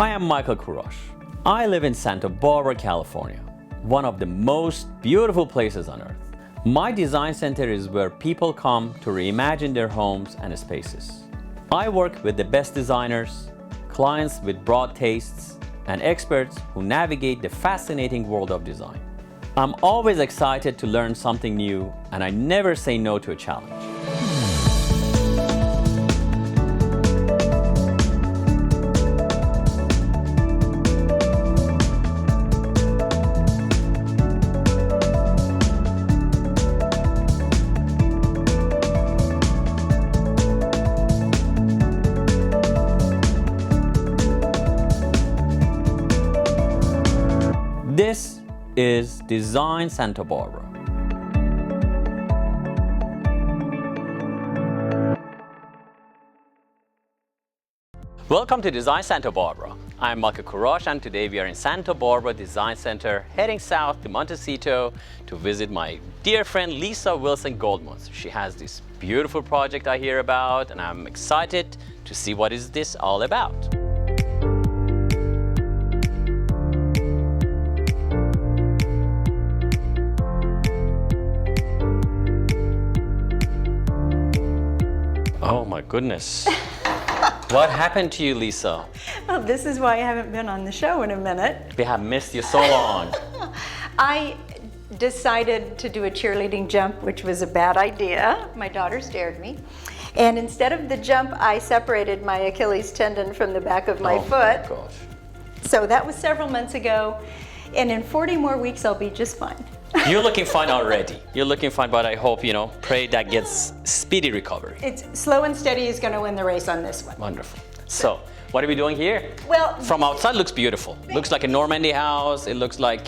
Hi, I'm Michael Kurosh. I live in Santa Barbara, California, one of the most beautiful places on earth. My design center is where people come to reimagine their homes and spaces. I work with the best designers, clients with broad tastes, and experts who navigate the fascinating world of design. I'm always excited to learn something new, and I never say no to a challenge. This is Design Santa Barbara. Welcome to Design Santa Barbara. I'm Michael Kurosh, and today we are in Santa Barbara Design Center, heading south to Montecito to visit my dear friend Leesa Wilson Goldmuth. She has this beautiful project I hear about, and I'm excited to see what is this all about. Oh my goodness. What happened to you, Leesa? Well, this is why I haven't been on the show in a minute. We have missed you so long. I decided to do a cheerleading jump, which was a bad idea. My daughter scared me. And instead of the jump, I separated my Achilles tendon from the back of my foot. Oh my gosh. So that was several months ago. And in 40 more weeks, I'll be just fine. You're looking fine already. You're looking fine, but I hope, pray that gets speedy recovery. It's slow and steady is going to win the race on this one. Wonderful. So, what are we doing here? Well, from outside looks beautiful. Looks like a Normandy house. It looks like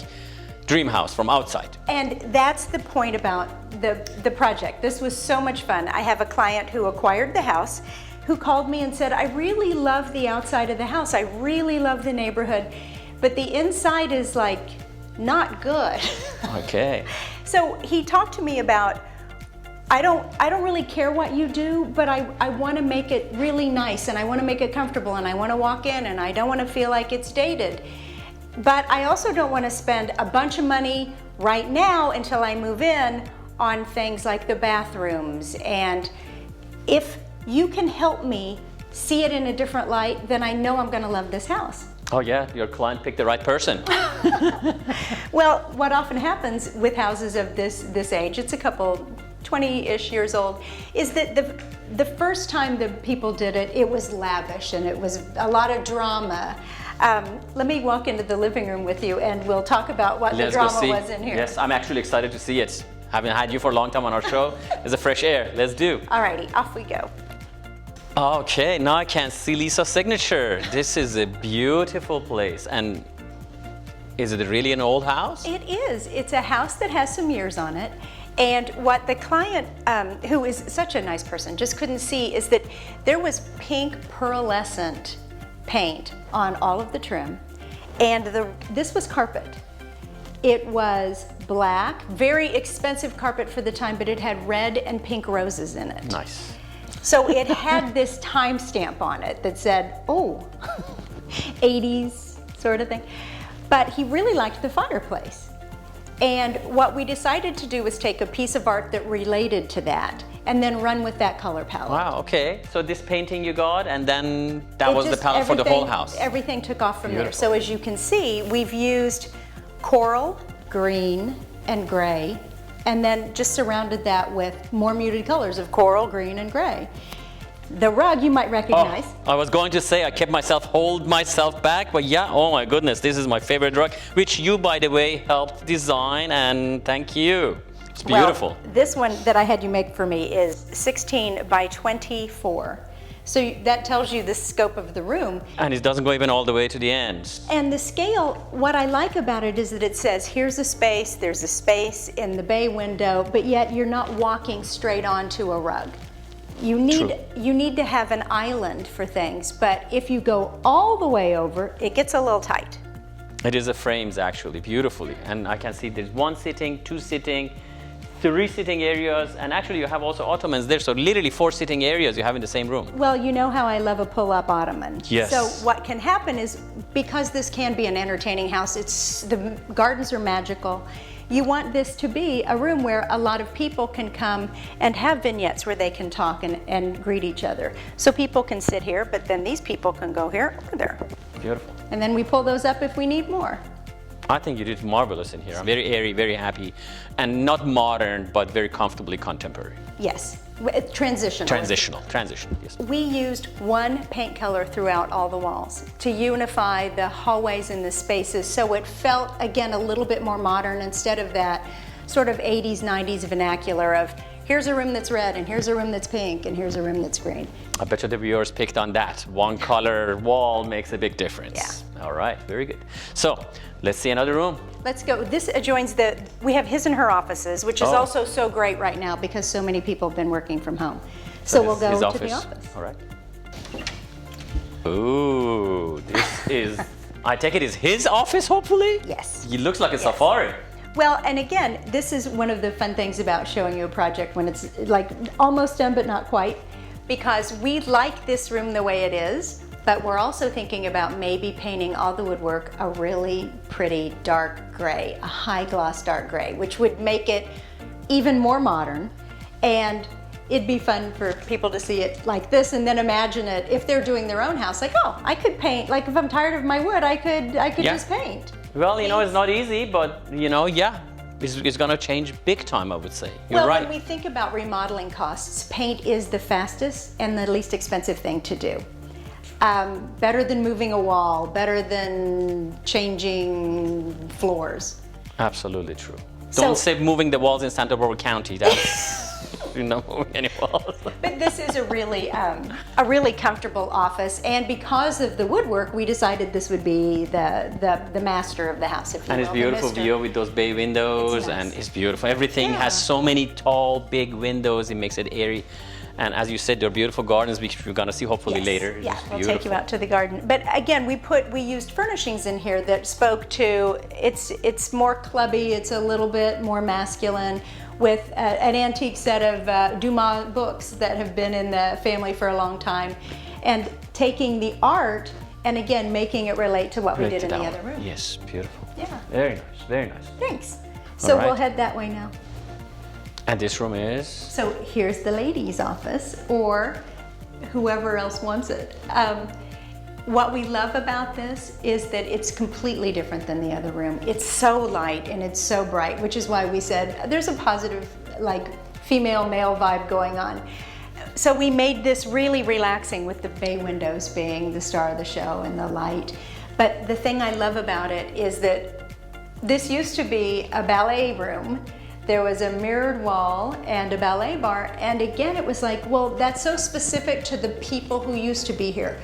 dream house from outside. And that's the point about the project. This was so much fun. I have a client who acquired the house who called me and said, I really love the outside of the house. I really love the neighborhood, but the inside is like not good. Okay. So he talked to me about, I don't really care what you do, but I want to make it really nice, and I want to make it comfortable, and I want to walk in, and I don't want to feel like it's dated. But I also don't want to spend a bunch of money right now until I move in on things like the bathrooms. And if you can help me see it in a different light, then I know I'm going to love this house. Oh yeah, your client picked the right person. Well, what often happens with houses of this age, it's a couple 20-ish years old, is that the first time the people did it, it was lavish and it was a lot of drama. Let me walk into the living room with you and we'll talk about what the drama was in here. Yes, I'm actually excited to see it. Haven't had you for a long time on our show. It's a fresh air. Let's do. Alrighty, off we go. Okay, now I can see Leesa's signature. This is a beautiful place. And is it really an old house? It is. It's a house that has some years on it. And what the client, who is such a nice person, just couldn't see is that there was pink pearlescent paint on all of the trim. And this was carpet. It was black, very expensive carpet for the time, but it had red and pink roses in it. Nice. So it had this timestamp on it that said, oh, 80s sort of thing. But he really liked the fireplace. And what we decided to do was take a piece of art that related to that and then run with that color palette. Wow, okay. So this painting you got, and then that was the palette for the whole house. Everything took off from there. So as you can see, we've used coral, green, and gray, and then just surrounded that with more muted colors of coral, green, and gray. The rug you might recognize. Oh, I was going to say, I kept hold myself back, but yeah, oh my goodness, this is my favorite rug, which you, by the way, helped design, and thank you. It's beautiful. Well, this one that I had you make for me is 16 by 24. So that tells you the scope of the room. And it doesn't go even all the way to the end. And the scale, what I like about it is that it says, here's a space, there's a space in the bay window, but yet you're not walking straight onto a rug. You need to have an island for things, but if you go all the way over, it gets a little tight. It is a frames actually, beautifully. And I can see there's one sitting, two sitting, three sitting areas, and actually you have also ottomans there, so literally 4 sitting areas you have in the same room. Well, you know how I love a pull-up ottoman. Yes. So what can happen is, because this can be an entertaining house, the gardens are magical. You want this to be a room where a lot of people can come and have vignettes where they can talk and greet each other. So people can sit here, but then these people can go here or there. Beautiful. And then we pull those up if we need more. I think you did marvelous in here. I'm very airy, very happy, and not modern, but very comfortably contemporary. Yes, transitional. Transitional, yes. We used one paint color throughout all the walls to unify the hallways and the spaces, so it felt, again, a little bit more modern instead of that sort of 80s, 90s vernacular of here's a room that's red, and here's a room that's pink, and here's a room that's green. I bet you the viewers picked on that. One color wall makes a big difference. Yeah. All right, very good. So, let's see another room. Let's go. This adjoins we have his and her offices, which is also so great right now because so many people have been working from home. So we'll go to the office. All right. Ooh, this is, I take it is his office, hopefully? Yes. He looks like a safari. Well, and again, this is one of the fun things about showing you a project when it's like almost done but not quite, because we like this room the way it is, but we're also thinking about maybe painting all the woodwork a really pretty dark gray, a high gloss dark gray, which would make it even more modern, and it'd be fun for people to see it like this and then imagine it if they're doing their own house, like, oh, I could paint, like if I'm tired of my wood, I could just paint. Well, you know, it's not easy, but you know, yeah, it's gonna change big time, I would say. You're right. When we think about remodeling costs, paint is the fastest and the least expensive thing to do. Better than moving a wall, better than changing floors. Absolutely true. Don't say moving the walls in Santa Barbara County. That's you're not moving any walls. But this is a really comfortable office, and because of the woodwork, we decided this would be the master of the house, if you will. And it's beautiful view with those bay windows, and it's beautiful. Everything has so many tall, big windows. It makes it airy. And as you said, there are beautiful gardens, which we're going to see hopefully later. Yeah, we'll take you out to the garden. But again, we used furnishings in here that spoke to, it's more clubby, it's a little bit more masculine, with an antique set of Dumas books that have been in the family for a long time, and taking the art and again making it relate to what we did in the other room. Yes, beautiful. Yeah. Very nice, very nice. Thanks. So we'll head that way now. And this room is? So here's the ladies' office, or whoever else wants it. What we love about this is that it's completely different than the other room. It's so light and it's so bright, which is why we said there's a positive, like, female-male vibe going on. So we made this really relaxing with the bay windows being the star of the show and the light. But the thing I love about it is that this used to be a ballet room. There was a mirrored wall and a ballet bar, and again it was like, well, that's so specific to the people who used to be here.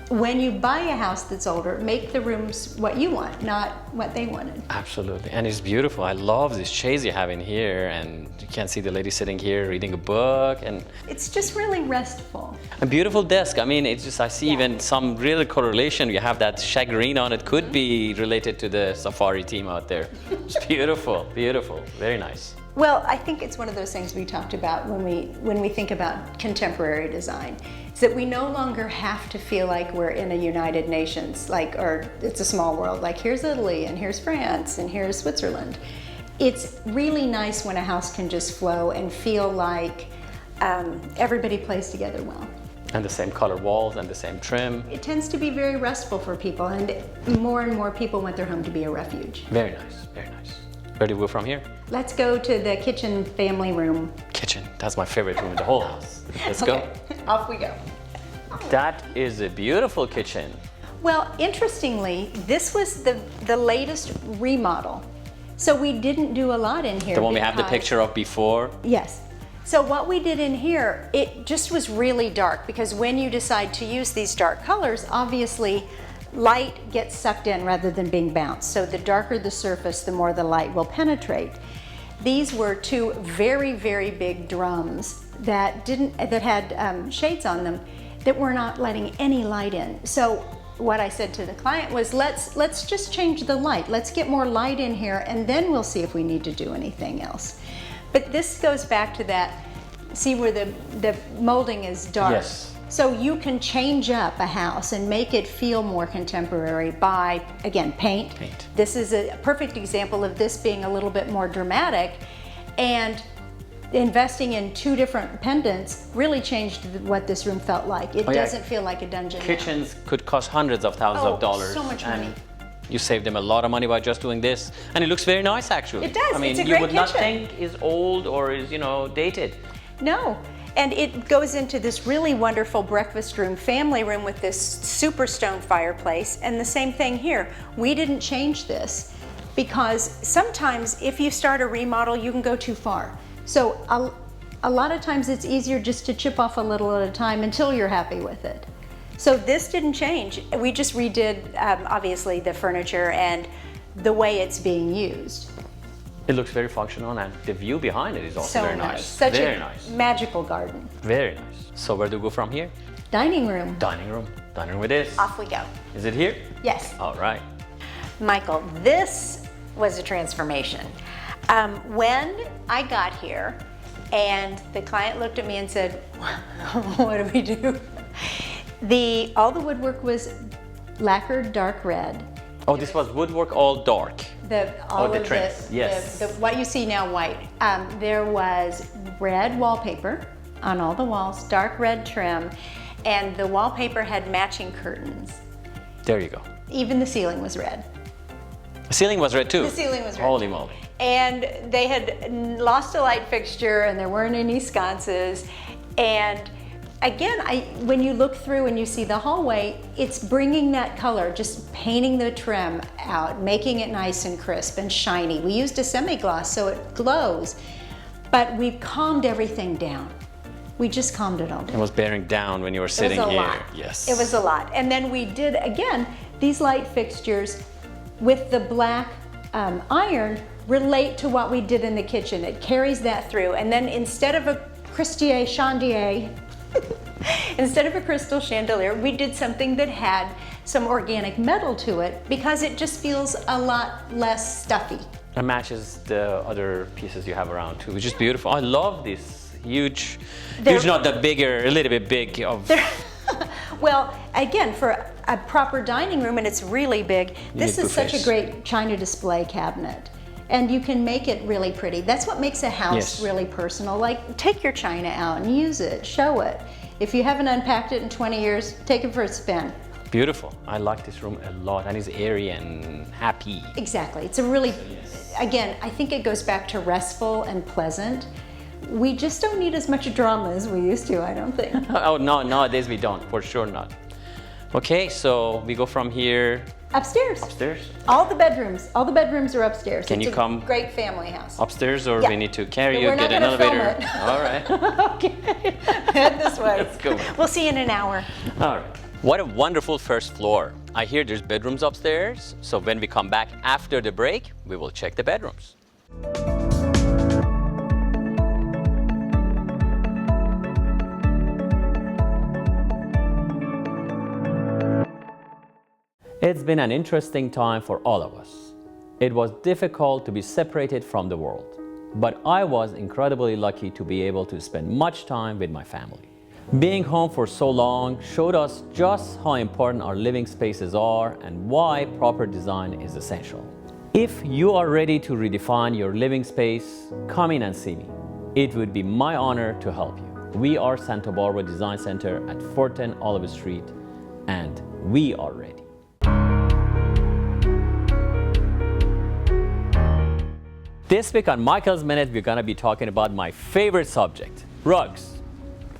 When you buy a house that's older, make the rooms what you want, not what they wanted. Absolutely, and it's beautiful. I love this chase you have in here, and you can see the lady sitting here reading a book, and it's just really restful. A beautiful desk. I mean, it's just, I see even some real correlation. You have that shagreen on it, could be related to the safari team out there. It's beautiful, beautiful, very nice. Well, I think it's one of those things we talked about when we think about contemporary design, is that we no longer have to feel like we're in a United Nations, or it's a small world, like here's Italy and here's France and here's Switzerland. It's really nice when a house can just flow and feel like everybody plays together well. And the same color walls and the same trim. It tends to be very restful for people, and more people want their home to be a refuge. Very nice, very nice. Where do we go from here? Let's go to the kitchen family room. Kitchen, that's my favorite room in the whole house. Let's go. Off we go. That is a beautiful kitchen. Well, interestingly, this was the latest remodel. So we didn't do a lot in here. The one we have the picture of before? Yes. So what we did in here, it just was really dark, because when you decide to use these dark colors, obviously light gets sucked in rather than being bounced. So the darker the surface, the more the light will penetrate. These were two very, very big drums that had shades on them that were not letting any light in. So what I said to the client was, let's just change the light. Let's get more light in here, and then we'll see if we need to do anything else. But this goes back to that, see where the molding is dark. Yes. So you can change up a house and make it feel more contemporary by, again, paint. This is a perfect example of this being a little bit more dramatic, and investing in 2 different pendants really changed what this room felt like. It doesn't feel like a dungeon. Kitchens could cost hundreds of thousands of dollars. So much money. You save them a lot of money by just doing this, and it looks very nice actually. It does. I mean, it's a you great would not kitchen. think is old or is, you know, dated. No. And it goes into this really wonderful breakfast room, family room with this super stone fireplace. And the same thing here. We didn't change this because sometimes if you start a remodel, you can go too far. So a lot of times it's easier just to chip off a little at a time until you're happy with it. So this didn't change. We just redid, obviously, the furniture and the way it's being used. It looks very functional, and the view behind it is also very nice. Such very a nice. magical garden. Very nice. So where do we go from here? Dining room. Dining room. Dining room it is. Off we go. Is it here? Yes. All right. Michael, this was a transformation. When I got here and the client looked at me and said, what do we do? All the woodwork was lacquered dark red. Oh, this was woodwork all dark. All the of trims, yes. what you see now white. There was red wallpaper on all the walls, dark red trim, and the wallpaper had matching curtains. There you go. Even the ceiling was red. The ceiling was red too. The ceiling was red. Holy moly. And they had lost a light fixture and there weren't any sconces. And again, when you look through and you see the hallway, it's bringing that color, just painting the trim out, making it nice and crisp and shiny. We used a semi-gloss so it glows, but we've calmed everything down. We just calmed it all down. It was bearing down when you were sitting here. Lot. Yes. It was a lot. And then we did, again, these light fixtures with the black iron relate to what we did in the kitchen. It carries that through. And then instead of a chandelier, instead of a crystal chandelier, we did something that had some organic metal to it because it just feels a lot less stuffy. It matches the other pieces you have around too, which is beautiful. I love this huge, not that bigger, a little bit big of. Well, again, for a proper dining room, and it's really big, this is such a great china display cabinet. And you can make it really pretty. That's what makes a house really personal. Like, take your china out and use it, show it. If you haven't unpacked it in 20 years, take it for a spin. Beautiful. I like this room a lot, and it's airy and happy. Exactly. It's a really, again, I think it goes back to restful and pleasant. We just don't need as much drama as we used to, I don't think. Oh, no, nowadays we don't, for sure not. Okay, so we go from here. Upstairs. Upstairs? All the bedrooms are upstairs. Can you come? Great family house. Upstairs, or we need to carry you, We're get not an elevator? Film it. All right. Okay, head this way. Let's go. We'll see you in an hour. All right. What a wonderful first floor. I hear there's bedrooms upstairs, so when we come back after the break, we will check the bedrooms. It's been an interesting time for all of us. It was difficult to be separated from the world, but I was incredibly lucky to be able to spend much time with my family. Being home for so long showed us just how important our living spaces are and why proper design is essential. If you are ready to redefine your living space, come in and see me. It would be my honor to help you. We are Santa Barbara Design Center at 410 Olive Street, and we are ready. This week on Michael's Minute, we're gonna be talking about my favorite subject, rugs.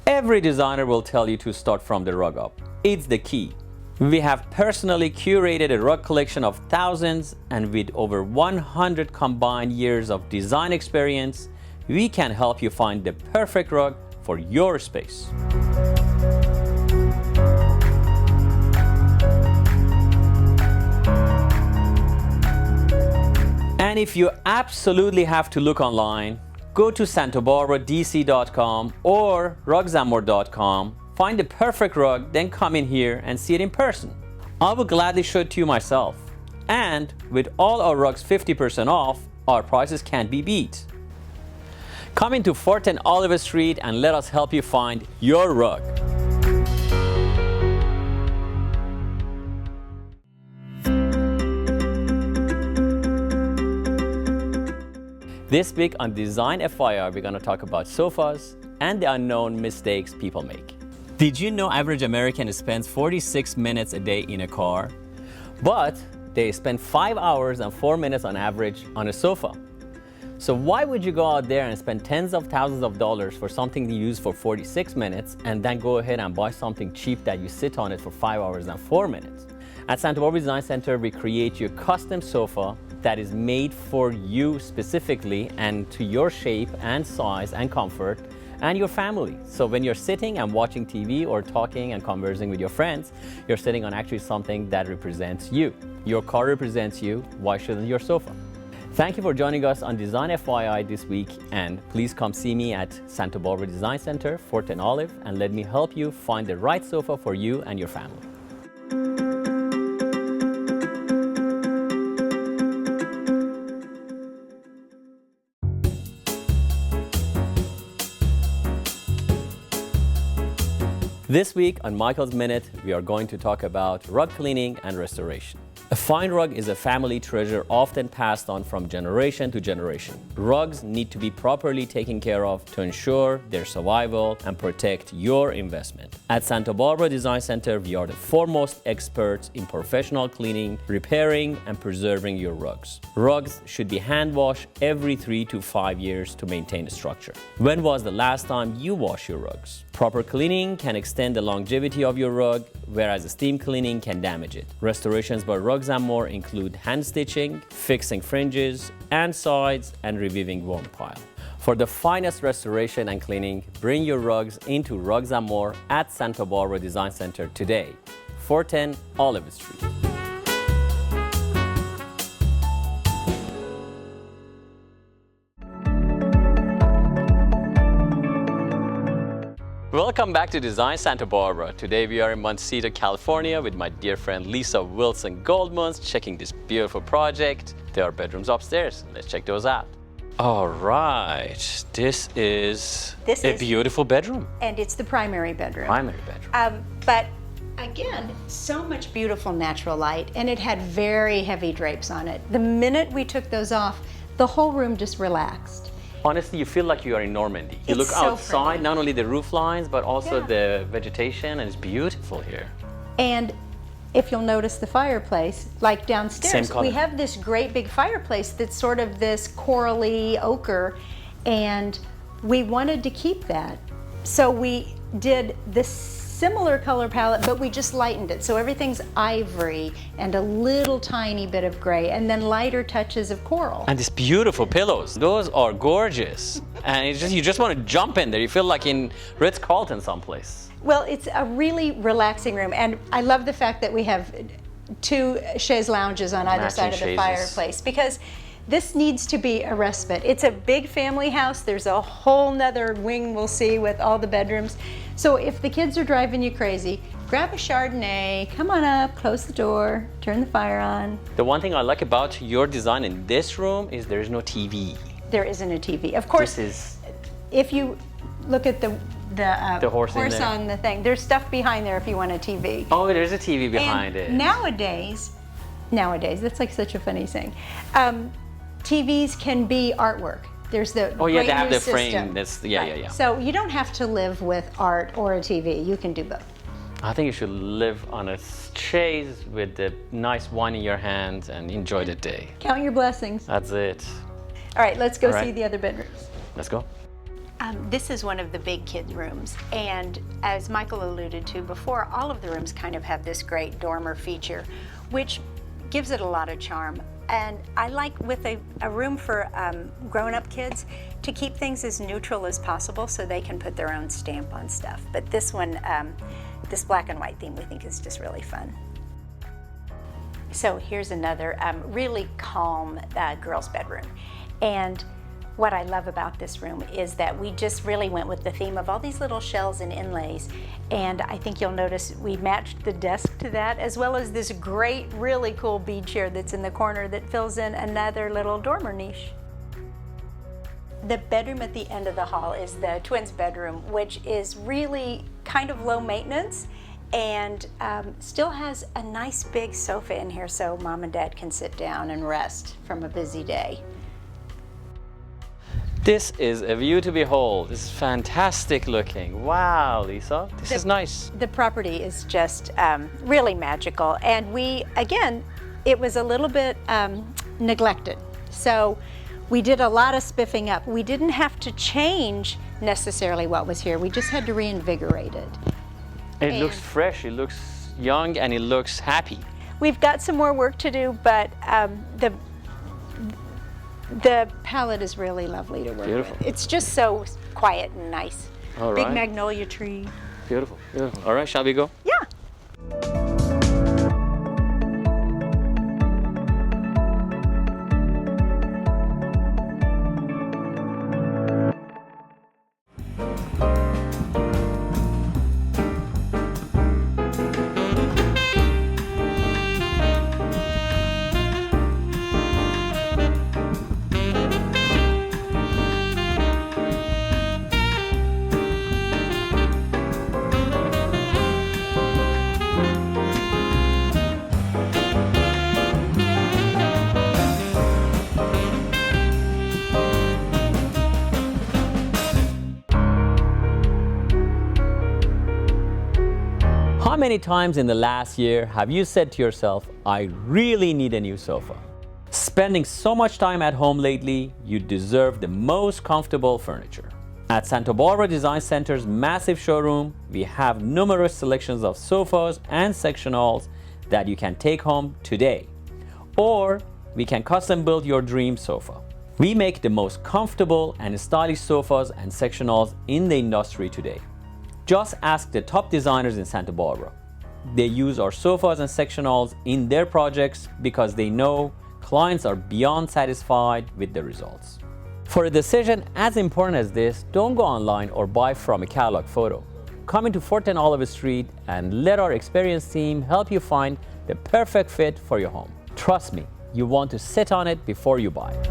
Every designer will tell you to start from the rug up. It's the key. We have personally curated a rug collection of thousands, and with over 100 combined years of design experience, we can help you find the perfect rug for your space. And if you absolutely have to look online, go to santabarbaradc.com or rugsamore.com, find the perfect rug, then come in here and see it in person. I will gladly show it to you myself. And with all our rugs 50% off, our prices can't be beat. Come into 410 Olive Street and let us help you find your rug. This week on Design FYI, we're going to talk about sofas and the unknown mistakes people make. Did you know average American spends 46 minutes a day in a car? But they spend 5 hours and 4 minutes on average on a sofa. So why would you go out there and spend tens of thousands of dollars for something you use for 46 minutes and then go ahead and buy something cheap that you sit on it for 5 hours and 4 minutes? At Santa Barbara Design Center, we create you a custom sofa that is made for you specifically and to your shape and size and comfort and your family. So when you're sitting and watching TV or talking and conversing with your friends, you're sitting on actually something that represents you. Your car represents you, why shouldn't your sofa? Thank you for joining us on Design FYI this week, and please come see me at Santa Barbara Design Center, 410 Olive, and let me help you find the right sofa for you and your family. This week on Michael's Minute, we are going to talk about rug cleaning and restoration. A fine rug is a family treasure often passed on from generation to generation. Rugs need to be properly taken care of to ensure their survival and protect your investment. At Santa Barbara Design Center, we are the foremost experts in professional cleaning, repairing, and preserving your rugs. Rugs should be hand washed every 3 to 5 years to maintain structure. When was the last time you washed your rugs? Proper cleaning can extend the longevity of your rug, whereas steam cleaning can damage it. Restorations by Rugs & More include hand stitching, fixing fringes and sides, and reviving worn pile. For the finest restoration and cleaning, bring your rugs into Rugs & More at Santa Barbara Design Center today, 410 Olive Street. Welcome back to Design Santa Barbara. Today we are in Montecito, California with my dear friend Leesa Wilson Goldmans checking this beautiful project. There are bedrooms upstairs. Let's check those out. All right, this is a beautiful bedroom. And it's the primary bedroom. Primary bedroom. But again, so much beautiful natural light, and it had very heavy drapes on it. The minute we took those off, the whole room just relaxed. Honestly, you feel like you are in Normandy. You look outside, not only the roof lines, but also the vegetation, and it's beautiful here. And if you'll notice the fireplace, like downstairs, we have this great big fireplace that's sort of this corally ochre, and we wanted to keep that. So we did this similar color palette, but we just lightened it. So everything's ivory and a little tiny bit of gray, and then lighter touches of coral. And these beautiful pillows, those are gorgeous. And it's just, you just want to jump in there. You feel like in Ritz-Carlton someplace. Well, it's a really relaxing room, and I love the fact that we have 2 chaise lounges on either side of the fireplace, because this needs to be a respite. It's a big family house. There's a whole nother wing we'll see with all the bedrooms. So if the kids are driving you crazy, grab a Chardonnay, come on up, close the door, turn the fire on. The one thing I like about your design in this room is there is no TV. There isn't a TV. Of course, if you look at the horse on the thing, there's stuff behind there if you want a TV. Oh, there's a TV behind it. Nowadays, that's like such a funny saying. TVs can be artwork. There's the they have the frame. That's yeah. So you don't have to live with art or a TV. You can do both. I think you should live on a chaise with the nice wine in your hand and enjoy the day. Count your blessings. That's it. All right, let's go see the other bedrooms. Let's go. This is one of the big kids' rooms, and as Michael alluded to before, all of the rooms kind of have this great dormer feature, which gives it a lot of charm. And I like, with a room for grown-up kids, to keep things as neutral as possible so they can put their own stamp on stuff. But this one, this black and white theme, we think is just really fun. So here's another really calm girls' bedroom. And what I love about this room is that we just really went with the theme of all these little shells and inlays. And I think you'll notice we matched the desk to that, as well as this great, really cool bead chair that's in the corner that fills in another little dormer niche. The bedroom at the end of the hall is the twins' bedroom, which is really kind of low maintenance and still has a nice big sofa in here so mom and dad can sit down and rest from a busy day. This is a view to behold. This is fantastic looking. Wow, Leesa, this is nice. The property is just really magical, and it was a little bit neglected. So we did a lot of spiffing up. We didn't have to change necessarily what was here. We just had to reinvigorate it. It looks fresh, it looks young, and it looks happy. We've got some more work to do, but the palette is really lovely to work with. It's just so quiet and nice. All right. Big magnolia tree. Beautiful, beautiful. All right, shall we go? Yeah. How many times in the last year have you said to yourself, I really need a new sofa? Spending so much time at home lately, you deserve the most comfortable furniture. At Santa Barbara Design Center's massive showroom, we have numerous selections of sofas and sectionals that you can take home today. Or we can custom build your dream sofa. We make the most comfortable and stylish sofas and sectionals in the industry today. Just ask the top designers in Santa Barbara. They use our sofas and sectionals in their projects because they know clients are beyond satisfied with the results. For a decision as important as this, don't go online or buy from a catalog photo. Come into 410 Olive Street and let our experienced team help you find the perfect fit for your home. Trust me, you want to sit on it before you buy it.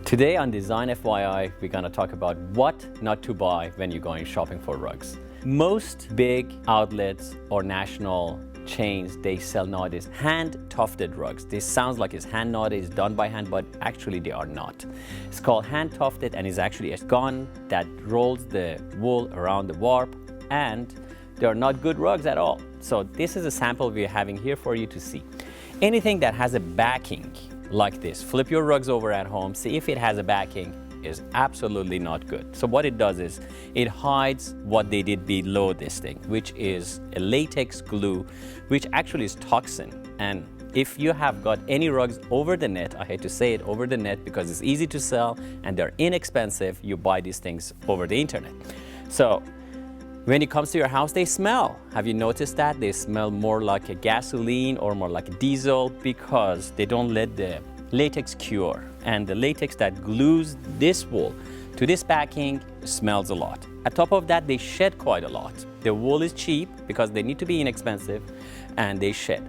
Today on Design FYI, we're going to talk about what not to buy when you're going shopping for rugs. Most big outlets or national chains, they sell nowadays hand-tufted rugs. This sounds like it's hand knotted, it's done by hand, but actually they are not. It's called hand-tufted and is actually a gun that rolls the wool around the warp, and they are not good rugs at all. So this is a sample we're having here for you to see. Anything that has a backing like this, flip your rugs over at home, see if it has a backing, is absolutely not good. So what it does is it hides what they did below this thing, which is a latex glue, which actually is toxin. And if you have got any rugs over the net, I hate to say it, over the net, because it's easy to sell and they're inexpensive, you buy these things over the internet. So when it comes to your house, they smell. Have you noticed that? They smell more like a gasoline or more like a diesel because they don't let the latex cure. And the latex that glues this wool to this backing smells a lot. On top of that, they shed quite a lot. The wool is cheap because they need to be inexpensive and they shed.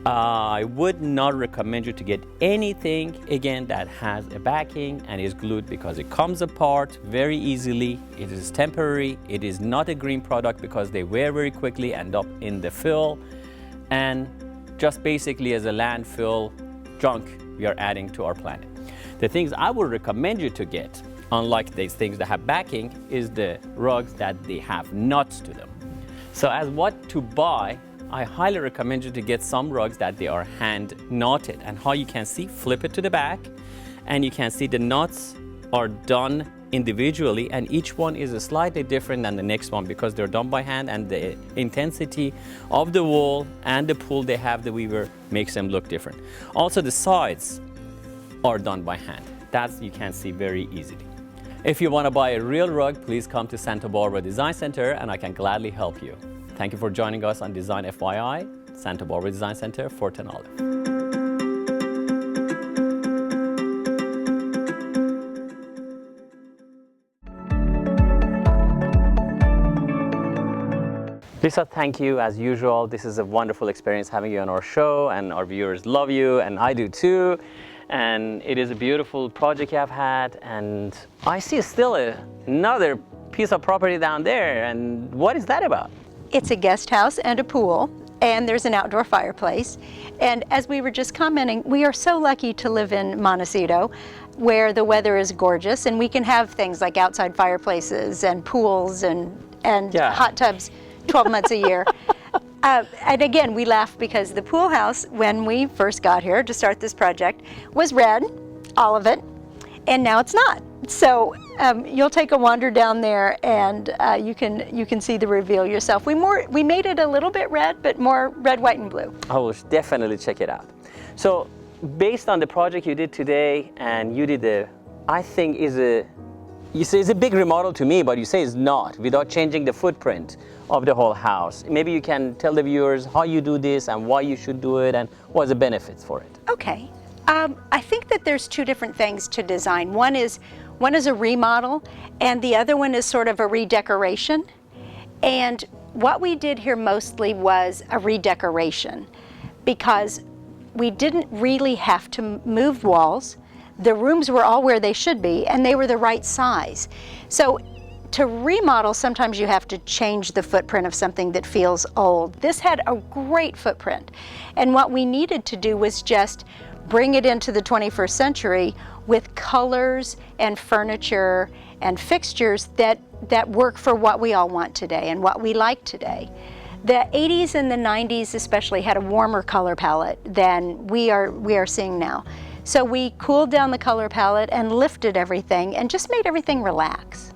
I would not recommend you to get anything, again, that has a backing and is glued because it comes apart very easily. It is temporary. It is not a green product because they wear very quickly, end up in the fill, and just basically as a landfill junk we are adding to our planet. The things I would recommend you to get, unlike these things that have backing, is the rugs that they have nuts to them. So as what to buy, I highly recommend you to get some rugs that they are hand knotted. And how you can see, flip it to the back and you can see the knots are done individually and each one is slightly different than the next one because they're done by hand, and the intensity of the wool and the pull they have, the weaver, makes them look different. Also the sides are done by hand. That you can see very easily. If you want to buy a real rug, please come to Santa Barbara Design Center and I can gladly help you. Thank you for joining us on Design FYI, Santa Barbara Design Center, 410 Olive. Leesa, thank you as usual. This is a wonderful experience having you on our show, and our viewers love you, and I do too. And it is a beautiful project you have had, and I see still another piece of property down there. And what is that about? It's a guest house and a pool, and there's an outdoor fireplace. And as we were just commenting, we are so lucky to live in Montecito, where the weather is gorgeous, and we can have things like outside fireplaces and pools and hot tubs 12 months a year. And again, we laugh because the pool house, when we first got here to start this project, was red, all of it, and now it's not. So you'll take a wander down there, and you can see the reveal yourself. We made it a little bit red, but more red, white, and blue. I will definitely check it out. So, based on the project you did today, and you did I think you say it's a big remodel to me, but you say it's not, without changing the footprint of the whole house. Maybe you can tell the viewers how you do this and why you should do it and what are the benefits for it. Okay. I think that there's two different things to design. One is a remodel, and the other one is sort of a redecoration. And what we did here mostly was a redecoration, because we didn't really have to move walls. The rooms were all where they should be, and they were the right size. So to remodel, sometimes you have to change the footprint of something that feels old. This had a great footprint, and what we needed to do was just bring it into the 21st century with colors and furniture and fixtures that work for what we all want today and what we like today. The 80s and the 90s especially had a warmer color palette than we are seeing now. So we cooled down the color palette and lifted everything and just made everything relax.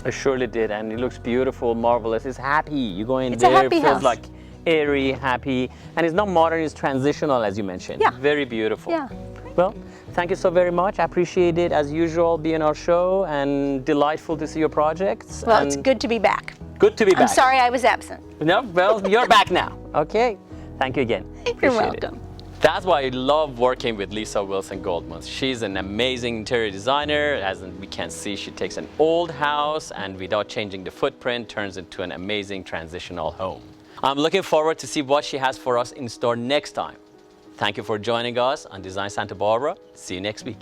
It surely did, and it looks beautiful, marvelous. It's happy. You go in it's there, a happy it feels house. like airy, happy, and it's not modern, it's transitional, as you mentioned. Yeah. Very beautiful. Yeah. Well, thank you so very much. I appreciate it, as usual, being on our show, and delightful to see your projects. Well, and it's good to be back. Good to be back. I'm sorry I was absent. No, well, you're back now. Okay. Thank you again. You're Appreciate welcome. it. That's why I love working with Leesa Wilson Goldmuth. She's an amazing interior designer. As we can see, she takes an old house and without changing the footprint, turns it into an amazing transitional home. I'm looking forward to see what she has for us in store next time. Thank you for joining us on Design Santa Barbara. See you next week.